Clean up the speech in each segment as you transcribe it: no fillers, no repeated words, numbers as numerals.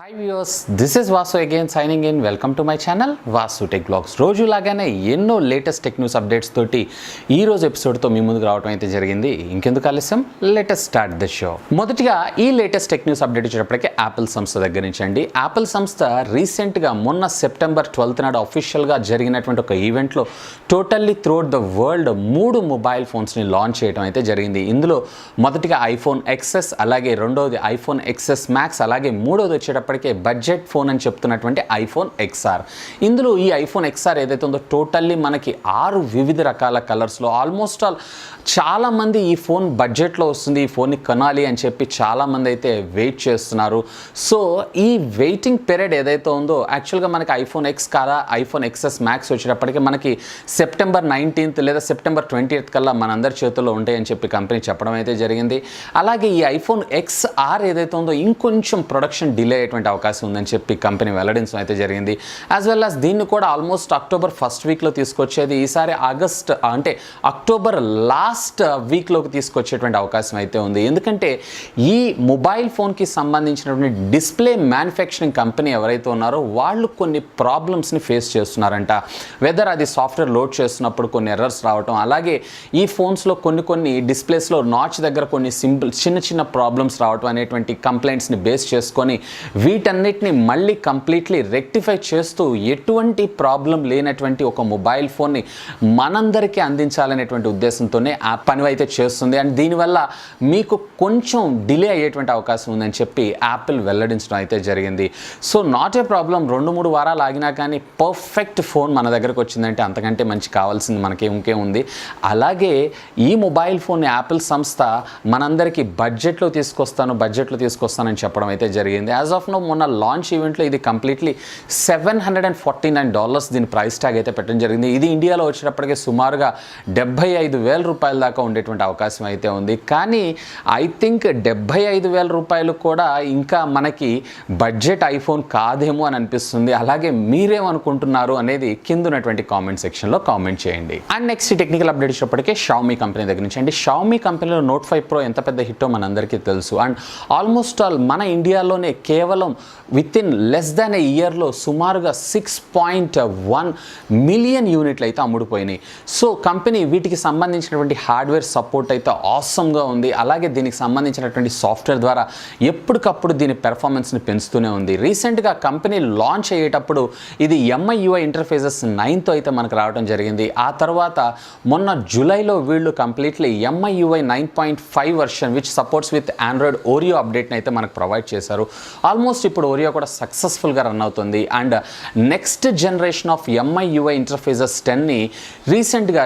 Hi viewers, this is Vasu again signing in. Welcome to my channel Vaasutechvlogs. రోజు లాగానే ఎన్నో latest tech news updates తోటి ఈ రోజు ఎపిసోడ్తో మీ ముందుకు రావడం అయితే జరిగింది. ఇంకెందుకు ఆలస్యం, లెటెస్ట్ స్టార్ట్ ద షో. మొదటిగా ఈ లేటెస్ట్ టెక్ న్యూస్ అప్డేట్ వచ్చేటప్పటికే యాపిల్ సంస్థ దగ్గర నుంచి అండి. యాపిల్ సంస్థ రీసెంట్గా మొన్న సెప్టెంబర్ 12th నాడు అఫీషియల్గా జరిగినటువంటి ఒక ఈవెంట్లో totally throughout the world 3 mobile ఫోన్స్ని లాంచ్ చేయడం అయితే జరిగింది. ఇందులో మొదటిగా ఐఫోన్ ఎక్సెస్, అలాగే రెండవది ఐఫోన్ ఎక్సెస్ మ్యాక్స్, అలాగే మూడవది వచ్చేటప్పటికే బడ్జెట్ ఫోన్ అని చెప్తున్నటువంటి ఐఫోన్ ఎక్స్ఆర్. ఇందులో ఈ ఐఫోన్ ఎక్స్ఆర్ ఏదైతే ఉందో టోటల్లీ మనకి 6 వివిధ రకాల కలర్స్లో ఆల్మోస్ట్ ఆల్ చాలామంది ఈ ఫోన్ బడ్జెట్లో వస్తుంది, ఈ ఫోన్ని కొనాలి అని చెప్పి చాలామంది అయితే వెయిట్ చేస్తున్నారు. సో ఈ వెయిటింగ్ పీరియడ్ ఏదైతే ఉందో యాక్చువల్గా మనకి ఐఫోన్ ఎక్స్ కాదా ఐఫోన్ ఎక్సెస్ మ్యాక్స్ వచ్చేటప్పటికి మనకి సెప్టెంబర్ 19th లేదా సెప్టెంబర్ 20th కల్లా మనందరి చేతుల్లో ఉంటాయని చెప్పి కంపెనీ చెప్పడం అయితే జరిగింది. అలాగే ఈ ఐఫోన్ ఎక్స్ఆర్ ఏదైతే ఉందో ఇంకొంచెం ప్రొడక్షన్ డిలే అయ్యేటువంటి అవకాశం ఉందని చెప్పి కంపెనీ వెల్లడించడం అయితే జరిగింది. యాజ్ వెల్ యాజ్ దీన్ని కూడా ఆల్మోస్ట్ అక్టోబర్ ఫస్ట్ వీక్లో తీసుకొచ్చేది, ఈసారి ఆగస్ట్ అంటే అక్టోబర్ లాస్ట్ వీక్లోకి తీసుకొచ్చేటువంటి అవకాశం అయితే ఉంది. ఎందుకంటే ఈ మొబైల్ ఫోన్కి సంబంధించినటువంటి డిస్ప్లే మ్యానుఫ్యాక్చరింగ్ కంపెనీ ఎవరైతే ఉన్నారో వాళ్ళు కొన్ని ప్రాబ్లమ్స్ని ఫేస్ చేస్తున్నారంట. వెదర్ అది సాఫ్ట్వేర్ లోడ్ చేస్తున్నప్పుడు కొన్ని ఎర్రర్స్ రావటం, అలాగే ఈ ఫోన్స్లో కొన్ని డిస్ప్లేస్లో నాచ్ దగ్గర కొన్ని చిన్న ప్రాబ్లమ్స్ రావటం అనేటువంటి కంప్లైంట్స్ని బేస్ చేసుకొని వీటన్నిటిని మళ్ళీ కంప్లీట్లీ రెక్టిఫై చేస్తూ ఎటువంటి ప్రాబ్లం లేనటువంటి ఒక మొబైల్ ఫోన్ని మనందరికీ అందించాలనేటువంటి ఉద్దేశంతోనే ఆ పని అయితే చేస్తుంది. అండ్ దీనివల్ల మీకు కొంచెం డిలే అయ్యేటువంటి అవకాశం ఉందని చెప్పి యాపిల్ వెల్లడించడం అయితే జరిగింది. సో నాట్ ఏ ప్రాబ్లం, 2-3 వారాలు ఆగినా కానీ పర్ఫెక్ట్ ఫోన్ మన దగ్గరకు వచ్చిందంటే అంతకంటే మంచి కావాల్సింది మనకి ఇంకేం ఉంది. అలాగే ఈ మొబైల్ ఫోన్ యాపిల్ సంస్థ మనందరికీ బడ్జెట్లో తీసుకొస్తానని చెప్పడం అయితే జరిగింది. యాజ్ ఆఫ్ నో మొన్న లాంచ్ ఈవెంట్లో ఇది కంప్లీట్లీ $749 దీని ప్రైస్ ట్యాగ్ అయితే పెట్టడం జరిగింది. ఇది ఇండియాలో వచ్చేటప్పటికే సుమారుగా 75,000 రూపాయల దాకా ఉండేటువంటి అవకాశం అయితే ఉంది. కానీ ఐ థింక్ 75,000 రూపాయలు కూడా ఇంకా మనకి బడ్జెట్ ఐఫోన్ కాదేమో అని అనిపిస్తుంది. అలాగే మీరేమనుకుంటున్నారు అనేది కింద ఉన్నటువంటి కామెంట్ సెక్షన్లో కామెంట్ చేయండి. అండ్ నెక్స్ట్ టెక్నికల్ అప్డేట్ ఇచ్చినప్పటికే షామీ కంపెనీ దగ్గర నుంచి అండి. షామీ కంపెనీలో నోట్ 5 Pro ఎంత పెద్ద హిట్టో మనందరికీ తెలుసు. అండ్ ఆల్మోస్ట్ ఆల్ మన ఇండియాలోనే కేవలం విత్ ఇన్ లెస్ దాన్ ఏ ఇయర్లో సుమారుగా 6.1 మిలియన్ యూనిట్లు అయితే అమ్ముడుపోయినాయి. సో కంపెనీ వీటికి సంబంధించినటువంటి హార్డ్వేర్ సపోర్ట్ అయితే ఆసమ్గా ఉంది. అలాగే దీనికి సంబంధించినటువంటి సాఫ్ట్వేర్ ద్వారా ఎప్పటికప్పుడు దీని పెర్ఫార్మెన్స్ని పెంచుతూనే ఉంది. రీసెంట్గా కంపెనీ లాంచ్ అయ్యేటప్పుడు ఇది MIUI ఇంటర్ఫేసెస్ 9తో అయితే మనకు రావడం జరిగింది. ఆ తర్వాత మొన్న జూలైలో వీళ్ళు completely MIUI 9.5 version which supports with Android Oreo అప్డేట్ని అయితే మనకు ప్రొవైడ్ చేశారు. ఆల్మోస్ట్ ఇప్పుడు ఓరియో కూడా సక్సెస్ఫుల్గా రన్ అవుతుంది. And next generation of MIUI interfaces 10ని రీసెంట్గా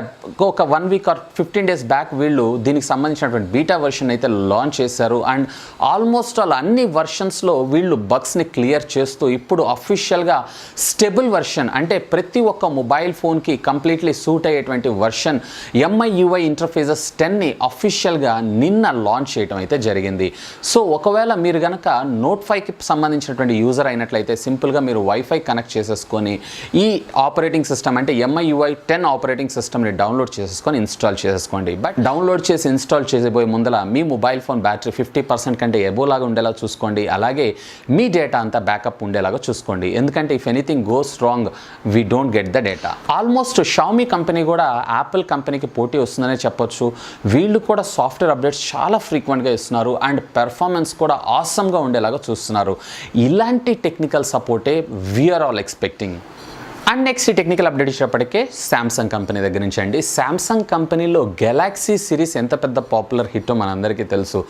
ఒక 1 వీక్ ఆర్ 15 days బ్యాక్ వీళ్ళు దీనికి సంబంధించినటువంటి బీటా వర్షన్ అయితే లాంచ్ చేశారు. అండ్ ఆల్మోస్ట్ ఆల్ అన్ని వర్షన్స్లో వీళ్ళు బగ్స్ని క్లియర్ చేస్తూ ఇప్పుడు అఫీషియల్గా స్టెబుల్ వర్షన్ అంటే ప్రతి ఒక్క మొబైల్ ఫోన్కి కంప్లీట్లీ సూట్ అయ్యేటువంటి వర్షన్ MIUI ఇంటర్ఫేసెస్ 10ని అఫీషియల్గా నిన్న లాంచ్ చేయడం అయితే జరిగింది. సో ఒకవేళ మీరు కనుక నోట్ 5కి సంబంధించినటువంటి యూజర్ అయినట్లయితే సింపుల్గా మీరు వైఫై కనెక్ట్ చేసేసుకొని ఈ ఆపరేటింగ్ సిస్టమ్ అంటే MIUI 10 ఆపరేటింగ్ సిస్టమ్ని డౌన్లోడ్ చేసేసుకొని ఇన్స్టాల్ చేసేసుకోండి. బట్ డౌన్లోడ్ చేసి ఇన్స్టాల్ చేసేబోయే ముందర మీ మొబైల్ ఫోన్ బ్యాటరీ 50% కంటే ఎబోలాగా ఉండేలా చూసుకోండి. అలాగే మీ డేటా అంతా బ్యాకప్ ఉండేలాగా చూసుకోండి. ఎందుకంటే if anything goes wrong we don't get the data. Almost Xiaomi company కూడా యాపిల్ కంపెనీకి పోటీ వస్తుందనే చెప్పొచ్చు. వీళ్ళు కూడా సాఫ్ట్వేర్ అప్డేట్స్ చాలా ఫ్రీక్వెంట్గా ఇస్తున్నారు అండ్ పెర్ఫార్మెన్స్ కూడా ఆసమ్గా ఉండేలాగా చూస్తున్నారు. ఇలాంటి technical సపోర్టే we are all expecting. And next technical update ఇచ్చినప్పటికే Samsung company దగ్గర నుంచి అండి. శాంసంగ్ కంపెనీలో గెలాక్సీ సిరీస్ ఎంత పెద్ద పాపులర్ హిట్టో మనందరికీ తెలుసు.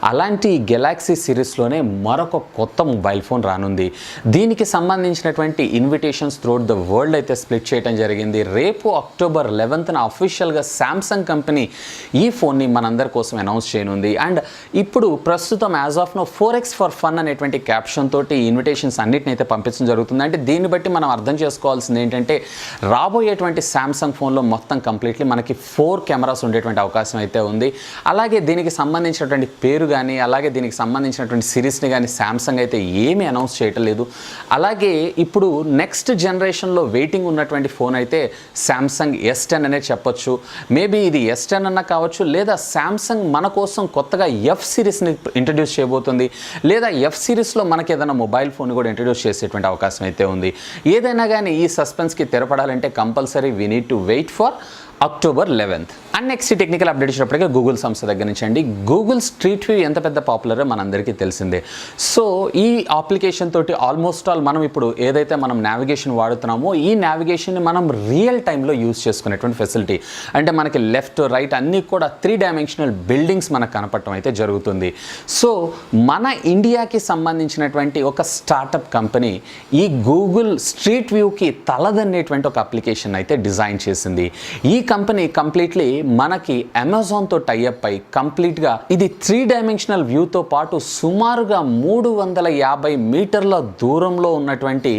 అలాంటి గెలాక్సీ సిరీస్లోనే మరొక కొత్త మొబైల్ ఫోన్ రానుంది. దీనికి సంబంధించినటువంటి ఇన్విటేషన్స్ త్రూఅవుట్ ద వరల్డ్ అయితే స్ప్లిట్ చేయడం జరిగింది. రేపు అక్టోబర్ 11th అఫీషియల్గా శాంసంగ్ కంపెనీ ఈ ఫోన్ని మనందరి కోసం అనౌన్స్ చేయనుంది. అండ్ ఇప్పుడు ప్రస్తుతం as of now 4x for fun అనేటువంటి క్యాప్షన్ తోటి ఇన్విటేషన్స్ అన్నిటిని అయితే పంపించడం జరుగుతుంది. అంటే దీన్ని బట్టి మనం అర్థం చేసుకోవాల్సింది చెప్పాల్సింది ఏంటంటే రాబోయేటువంటి శాంసంగ్ ఫోన్లో మొత్తం కంప్లీట్లీ మనకి 4 కెమెరాస్ ఉండేటువంటి అవకాశం అయితే ఉంది. అలాగే దీనికి సంబంధించినటువంటి పేరు కానీ అలాగే దీనికి సంబంధించినటువంటి సిరీస్ని కానీ శాంసంగ్ అయితే ఏమీ అనౌన్స్ చేయటం లేదు. అలాగే ఇప్పుడు నెక్స్ట్ జనరేషన్లో వెయిటింగ్ ఉన్నటువంటి ఫోన్ అయితే శాంసంగ్ S10 అనే చెప్పొచ్చు. మేబీ ఇది S10 అన్న కావచ్చు, లేదా శాంసంగ్ మన కోసం కొత్తగా F సిరీస్ని ఇంట్రడ్యూస్ చేయబోతుంది, లేదా F సిరీస్లో మనకి ఏదైనా మొబైల్ ఫోన్ కూడా ఇంట్రడ్యూస్ చేసేటువంటి అవకాశం అయితే ఉంది. ఏదైనా కానీ ఈ సస్పెన్స్కి తెరపడాలంటే compulsory we need to wait for October 11th. And next technical update వచ్చినప్పటికీ గూగుల్ సంస్థ దగ్గర నుంచి అండి. గూగుల్ స్ట్రీట్ వ్యూ ఎంత పెద్ద పాపులరో మనందరికీ తెలిసిందే. సో ఈ అప్లికేషన్ తోటి ఆల్మోస్ట్ ఆల్ మనం ఇప్పుడు ఏదైతే మనం నావిగేషన్ వాడుతున్నామో ఈ నావిగేషన్ని మనం రియల్ టైంలో యూజ్ చేసుకునేటువంటి ఫెసిలిటీ. అంటే మనకి లెఫ్ట్ రైట్ అన్నీ కూడా 3 డైమెన్షనల్ బిల్డింగ్స్ మనకు కనపడటం అయితే జరుగుతుంది. సో మన ఇండియాకి సంబంధించినటువంటి ఒక స్టార్టప్ కంపెనీ ఈ గూగుల్ స్ట్రీట్ వ్యూకి తలదన్నేటువంటి ఒక అప్లికేషన్ అయితే డిజైన్ చేసింది. ఈ కంపెనీ కంప్లీట్లీ మనకి అమెజాన్తో టైఅప్ అయి కంప్లీట్గా ఇది 3 డైమెన్షనల్ వ్యూతో పాటు సుమారుగా 350 మీటర్ల దూరంలో ఉన్నటువంటి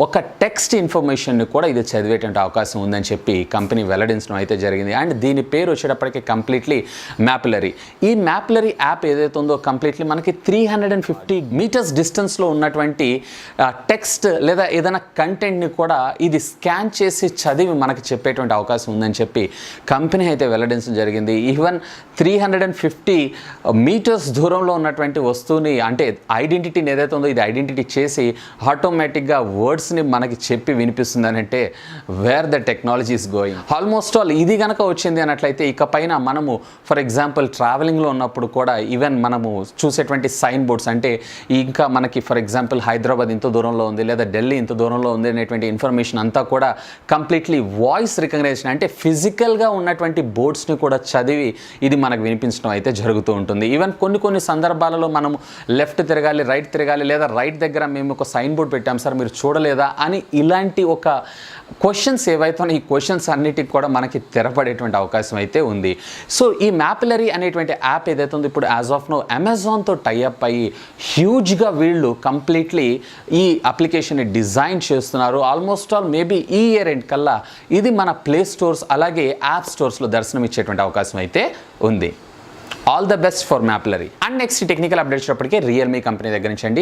ఒక టెక్స్ట్ ఇన్ఫర్మేషన్ని కూడా ఇది చదివేటువంటి అవకాశం ఉందని చెప్పి కంపెనీ వెల్లడించడం అయితే జరిగింది. అండ్ దీని పేరు వచ్చేటప్పటికి కంప్లీట్లీ మ్యాపులరీ. ఈ మ్యాపులరీ యాప్ ఏదైతే ఉందో కంప్లీట్లీ మనకి 350 మీటర్స్ డిస్టెన్స్లో ఉన్నటువంటి టెక్స్ట్ లేదా ఏదైనా కంటెంట్ని కూడా ఇది స్కాన్ చేసి చదివి మనకి చెప్పేటువంటి అవకాశం ఉందని చెప్పి కంపెనీ అయితే వెల్లడించడం జరిగింది. ఈవెన్ 350 మీటర్స్ దూరంలో ఉన్నటువంటి వస్తువుని అంటే ఐడెంటిటీని ఏదైతే ఉందో ఇది ఐడెంటిటీ చేసి ఆటోమేటిక్గా వర్డ్స్ని మనకి చెప్పి వినిపిస్తుంది అంటే wear the technology is going. Almost all ఇది కనుక వచ్చింది అన్నట్లయితే ఇక పైన మనము ఫర్ ఎగ్జాంపుల్ ట్రావెలింగ్లో ఉన్నప్పుడు కూడా ఈవెన్ మనము చూసేటువంటి సైన్ బోర్డ్స్ అంటే ఇంకా మనకి ఫర్ ఎగ్జాంపుల్ హైదరాబాద్ ఇంత దూరంలో ఉంది లేదా ఢిల్లీ ఇంత దూరంలో ఉంది అనేటువంటి ఇన్ఫర్మేషన్ అంతా కూడా కంప్లీట్లీ వాయిస్ రికగ్నైజేషన్ అంటే ఫిజికల్గా ఉన్నటువంటి బోర్డ్స్ని కూడా చదివి ఇది మనకు వినిపించడం అయితే జరుగుతూ ఉంటుంది. ఈవెన్ కొన్ని సందర్భాలలో మనము లెఫ్ట్ తిరగాలి రైట్ తిరగాలి లేదా రైట్ దగ్గర మేము ఒక సైన్ బోర్డ్ పెట్టాం సార్ మీరు చూడలేదా అని ఇలాంటి ఒక క్వశ్చన్స్ ఏవైతే ఈ క్వశ్చన్స్ అన్నిటికి కూడా మనకి తెరపడేటువంటి అవకాశం అయితే ఉంది. సో ఈ మ్యాపులరీ అనేటువంటి యాప్ ఏదైతే ఉందో ఇప్పుడు యాజ్ ఆఫ్ నో అమెజాన్తో టైఅప్ అయ్యి హ్యూజ్గా వీళ్ళు కంప్లీట్లీ ఈ అప్లికేషన్ని డిజైన్ చేస్తున్నారు. ఆల్మోస్ట్ ఆల్ మేబీ ఈ ఇయర్ ఎండ్ కల్లా ఇది మన ప్లే స్టోర్స్ అలాగే యాప్ స్టోర్స్లో దర్శనం ఇచ్చేటువంటి అవకాశం అయితే ఉంది. All the best for Mapillary. And next technical update వచ్చేటప్పటికే రియల్మీ కంపెనీ దగ్గర నుంచి అండి.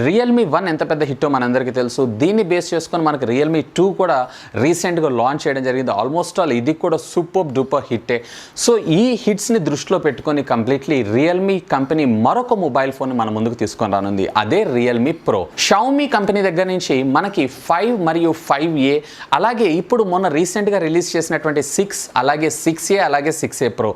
రియల్మీ 1 ఎంత పెద్ద హిట్టో మనందరికీ తెలుసు. దీన్ని బేస్ చేసుకొని మనకి రియల్మీ 2 కూడా రీసెంట్గా లాంచ్ చేయడం జరిగింది. ఆల్మోస్ట్ ఆల్ ఇది కూడా సూపర్ డూపర్ హిట్టే. సో ఈ హిట్స్ని దృష్టిలో పెట్టుకొని కంప్లీట్లీ రియల్మీ కంపెనీ మరొక మొబైల్ ఫోన్ మన ముందుకు తీసుకొని రానుంది. అదే రియల్మీ ప్రో. షావమీ కంపెనీ దగ్గర నుంచి మనకి 5 మరియు 5A అలాగే ఇప్పుడు మొన్న రీసెంట్గా రిలీజ్ చేసినటువంటి 6 అలాగే 6A అలాగే 6A ప్రో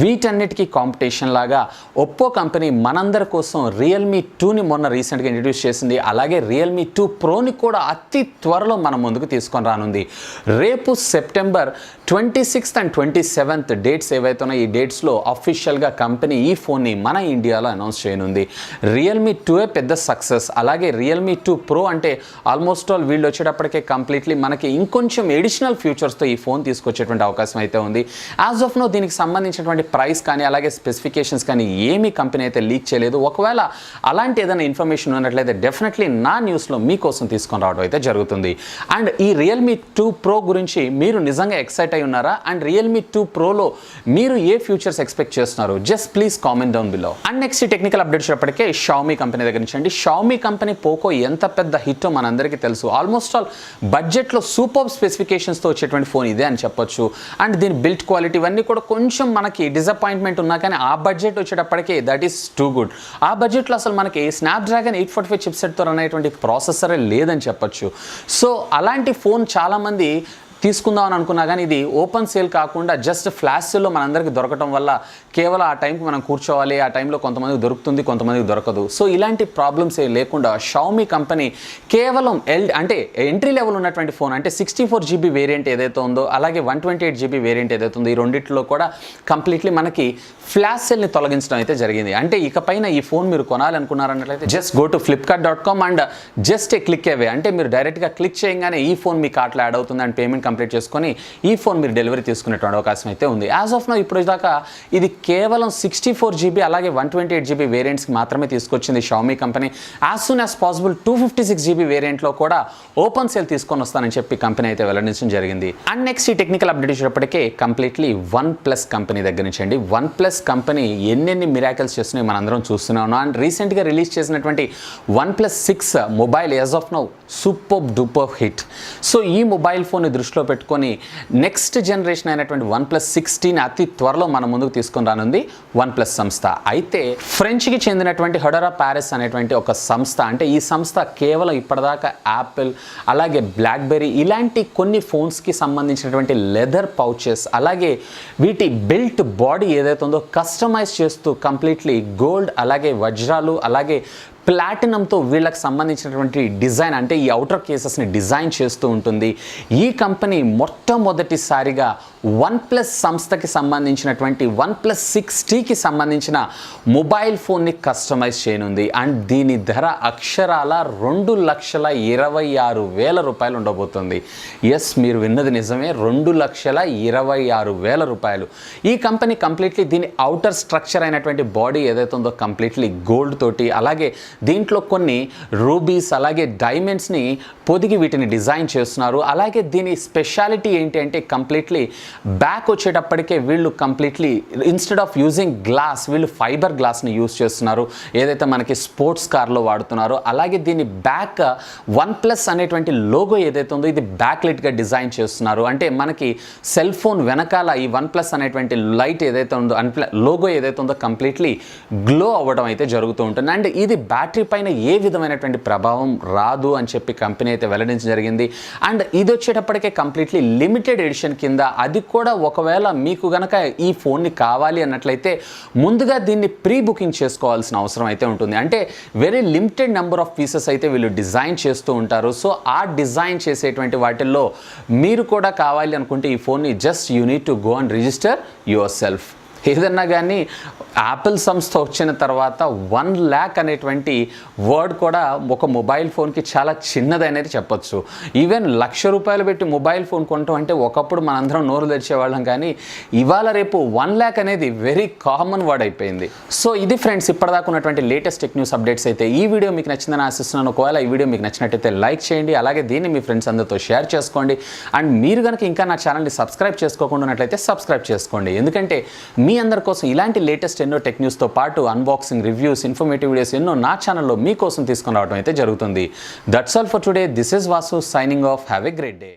వీటన్నిటికీ కాంపిటీషన్ లాగా ఒప్పో కంపెనీ మనందరి కోసం రియల్మీ 2ని మొన్న రీసెంట్గా ఇంట్రడ్యూస్ చేసింది. అలాగే రియల్మీ 2 ప్రోని కూడా అతి త్వరలో మన ముందుకు తీసుకొని రానుంది. రేపు September 26th and 27th dates ఏవైతే ఉన్నాయో ఈ డేట్స్లో అఫీషియల్గా కంపెనీ ఈ ఫోన్ని మన ఇండియాలో అనౌన్స్ చేయనుంది. రియల్మీ 2 పెద్ద సక్సెస్. అలాగే రియల్మీ 2 ప్రో అంటే ఆల్మోస్ట్ ఆల్ వీళ్ళు వచ్చేటప్పటికే కంప్లీట్లీ మనకి ఇంకొంచెం ఎడిషనల్ ఫ్యూచర్స్తో ఈ ఫోన్ తీసుకొచ్చేటువంటి అవకాశం అయితే ఉంది. యాజ్ ఆఫ్ నో దీనికి సంబంధించినటువంటి ప్రైస్ కానీ అలాగే స్పెసిఫికేషన్స్ కానీ ఏమీ కంపెనీ అయితే లీక్ చేయలేదు. ఒకవేళ అలాంటి ఏదైనా ఇన్ఫర్మేషన్ ఉన్నట్లయితే డెఫినెట్లీ నా న్యూస్లో మీకోసం తీసుకొని రావడం అయితే జరుగుతుంది. అండ్ ఈ రియల్మీ 2 ప్రో గురించి మీరు నిజంగా ఎక్సైట్ అయి ఉన్నారా? అండ్ రియల్మీ 2 ప్రోలో మీరు ఏ ఫ్యూచర్స్ ఎక్స్పెక్ట్ చేస్తున్నారు? Just please comment down below. And next technical update వచ్చేటప్పటికే షావమీ కంపెనీ దగ్గర నుంచి అండి. షావమీ కంపెనీ పోకో ఎంత పెద్ద హిట్టో మనందరికీ తెలుసు. ఆల్మోస్ట్ ఆల్ బడ్జెట్లో సూపర్ స్పెసిఫికేషన్స్తో వచ్చేటువంటి ఫోన్ ఇదే అని చెప్పొచ్చు. అండ్ దీని బిల్డ్ క్వాలిటీ ఇవన్నీ కూడా కొంచెం మనకి డిసప్పాయింట్మెంట్ ఉన్నా కానీ ఆ బడ్జెట్ వచ్చేటప్పటికే దట్ ఈస్ టూ గుడ్. ఆ బడ్జెట్లో అసలు మనకి స్నాప్డ్రాగన్ 845 చిప్సెట్తో రన్ అయ్యేటువంటి ప్రాసెసరే లేదని చెప్పొచ్చు. సో అలాంటి ఫోన్ చాలామంది తీసుకుందామని అనుకున్నా కానీ ఇది ఓపెన్ సేల్ కాకుండా జస్ట్ ఫ్లాష్ సేల్లో మనందరికీ దొరకడం వల్ల కేవలం ఆ టైంకి మనం కూర్చోవాలి, ఆ టైంలో కొంతమందికి దొరుకుతుంది కొంతమందికి దొరకదు. సో ఇలాంటి ప్రాబ్లమ్స్ ఏ లేకుండా షావమీ కంపెనీ కేవలం అంటే ఎంట్రీ లెవెల్ ఉన్నటువంటి ఫోన్ అంటే 64GB వేరియంట్ ఏదైతే ఉందో అలాగే 128GB వేరియంట్ ఏదైతే ఉందో ఈ రెండిట్లో కూడా కంప్లీట్లీ మనకి ఫ్లాష్ సేల్ని తొలగించడం అయితే జరిగింది. అంటే ఇకపైన ఈ ఫోన్ మీరు కొనాలనుకున్నారన్నట్లయితే just go to flipkart.com and just a click away అంటే మీరు డైరెక్ట్గా క్లిక్ చేయగానే ఈ ఫోన్ మీ కార్ట్లో యాడ్ అవుతుంది అండ్ పేమెంట్ కంప్లీట్ చేసుకొని ఈ ఫోన్ మీరు డెలివరీ తీసుకునేటువంటి అవకాశం అయితే ఉంది. యాజ్ ఆఫ్ నౌ ఇప్పుడు దాకా ఇది కేవలం 64GB అలాగే 128GB వేరియంట్స్కి మాత్రమే తీసుకొచ్చింది Xiaomi company. As soon as possible 256GB వేరియంట్లో కూడా ఓపెన్ సేల్ తీసుకొని వస్తానని చెప్పి కంపెనీ అయితే వెల్లడించడం జరిగింది. అండ్ నెక్స్ట్ ఈ టెక్నికల్ అప్డేట్ వచ్చేటప్పటికే కంప్లీట్లీ OnePlus కంపెనీ దగ్గర నుంచి అండి. OnePlus కంపెనీ ఎన్నెన్ని మిరాకిల్స్ చేస్తున్నాయి మనందరం చూస్తున్నాం. అండ్ రీసెంట్గా రిలీజ్ చేసినటువంటి OnePlus 6 mobile as of now super duper hit. So ఈ మొబైల్ ఫోన్ని దృష్టిలో పెట్టుకొని నెక్స్ట్ జనరేషన్ అయినటువంటి OnePlus 16 అతి త్వరలో మన ముందుకు తీసుకొని రానుంది OnePlus సంస్థ. అయితే ఫ్రెంచ్కి చెందినటువంటి హెడోరా ప్యారిస్ అనేటువంటి ఒక సంస్థ, అంటే ఈ సంస్థ కేవలం ఇప్పటిదాకా యాపిల్ అలాగే బ్లాక్బెర్రీ ఇలాంటి కొన్ని ఫోన్స్కి సంబంధించినటువంటి లెదర్ పౌచెస్ అలాగే వీటి బిల్ట్ బాడీ ఏదైతే ఉందో కస్టమైజ్ చేస్తూ కంప్లీట్లీ గోల్డ్ అలాగే వజ్రాలు అలాగే ప్లాటినంతో వీళ్ళకి సంబంధించినటువంటి డిజైన్ అంటే ఈ అవుటర్ కేసెస్ని డిజైన్ చేస్తూ ఉంటుంది. ఈ కంపెనీ మొట్టమొదటిసారిగా OnePlus సంస్థకి సంబంధించినటువంటి OnePlus 6Tకి సంబంధించిన మొబైల్ ఫోన్ని కస్టమైజ్ చేయనుంది. అండ్ దీని ధర అక్షరాల 2,26,000 రూపాయలు ఉండబోతుంది. ఎస్, మీరు విన్నది నిజమే, 2,26,000 రూపాయలు. ఈ కంపెనీ కంప్లీట్లీ దీని అవుటర్ స్ట్రక్చర్ అయినటువంటి బాడీ ఏదైతే ఉందో కంప్లీట్లీ గోల్డ్ తోటి అలాగే దీంట్లో కొన్ని రూబీస్ అలాగే డైమండ్స్ని పొదిగి వీటిని డిజైన్ చేస్తున్నారు. అలాగే దీని స్పెషాలిటీ ఏంటి అంటే కంప్లీట్లీ బ్యాక్ వచ్చేటప్పటికే వీళ్ళు completely instead of using glass వీళ్ళు ఫైబర్ గ్లాస్ని యూజ్ చేస్తున్నారు, ఏదైతే మనకి స్పోర్ట్స్ కార్లో వాడుతున్నారో. అలాగే దీని బ్యాక్ OnePlus అనేటువంటి లోగో ఏదైతే ఉందో ఇది బ్యాక్ లైట్గా డిజైన్ చేస్తున్నారు. అంటే మనకి సెల్ ఫోన్ వెనకాల ఈ OnePlus అనేటువంటి లైట్ ఏదైతే ఉందో లోగో ఏదైతే ఉందో కంప్లీట్లీ గ్లో అవ్వడం అయితే జరుగుతూ ఉంటుంది. అండ్ ఇది బ్యాటరీ పైన ఏ విధమైనటువంటి ప్రభావం రాదు అని చెప్పి కంపెనీ అయితే వెల్లడించడం జరిగింది. అండ్ ఇది వచ్చేటప్పటికే కంప్లీట్లీ లిమిటెడ్ ఎడిషన్ కింద, అది కూడా ఒకవేళ మీకు గనక ఈ ఫోన్ని కావాలి అన్నట్లయితే ముందుగా దీన్ని ప్రీ బుకింగ్ చేసుకోవాల్సిన అవసరం అయితే ఉంటుంది. అంటే very limited number of pieces అయితే వీళ్ళు డిజైన్ చేస్తూ ఉంటారు. సో ఆ డిజైన్ చేసేటువంటి వాటిల్లో మీరు కూడా కావాలి అనుకుంటే ఈ ఫోన్ని just you need to go and register your self. ఏదన్నా కానీ యాపిల్ సంస్థ వచ్చిన తర్వాత 1 lakh అనేటువంటి వర్డ్ కూడా ఒక మొబైల్ ఫోన్కి చాలా చిన్నదనేది చెప్పొచ్చు. ఈవెన్ ₹1,00,000 పెట్టి మొబైల్ ఫోన్ కొనటం అంటే ఒకప్పుడు మనందరం నోరు తెరిచేవాళ్ళం, కానీ ఇవాళ రేపు 1 lakh అనేది వెరీ కామన్ వర్డ్ అయిపోయింది. సో ఇది ఫ్రెండ్స్ ఇప్పటిదాకా ఉన్నటువంటి లేటెస్ట్ టెక్ న్యూస్ అప్డేట్స్ అయితే. ఈ వీడియో మీకు నచ్చిందని ఆశిస్తున్నాను. ఒకవేళ ఈ వీడియో మీకు నచ్చినట్టయితే లైక్ చేయండి, అలాగే దీన్ని మీ ఫ్రెండ్స్ అందరితో షేర్ చేసుకోండి. అండ్ మీరు కనుక ఇంకా నా ఛానల్ని సబ్స్క్రైబ్ చేసుకోకుండా ఉన్నట్లయితే సబ్స్క్రైబ్ చేసుకోండి. ఎందుకంటే మీ అందరి కోసం ఇలాంటి లేటెస్ట్ ఎన్నో టెక్ న్యూస్తో పాటు అన్బాక్సింగ్, రివ్యూస్, ఇన్ఫర్మేటివ్ వీడియోస్ ఎన్నో నా ఛానల్లో మీకోసం తీసుకొని రావడం అయితే జరుగుతుంది. That's all for today. This is Vasu signing off. Have a great day.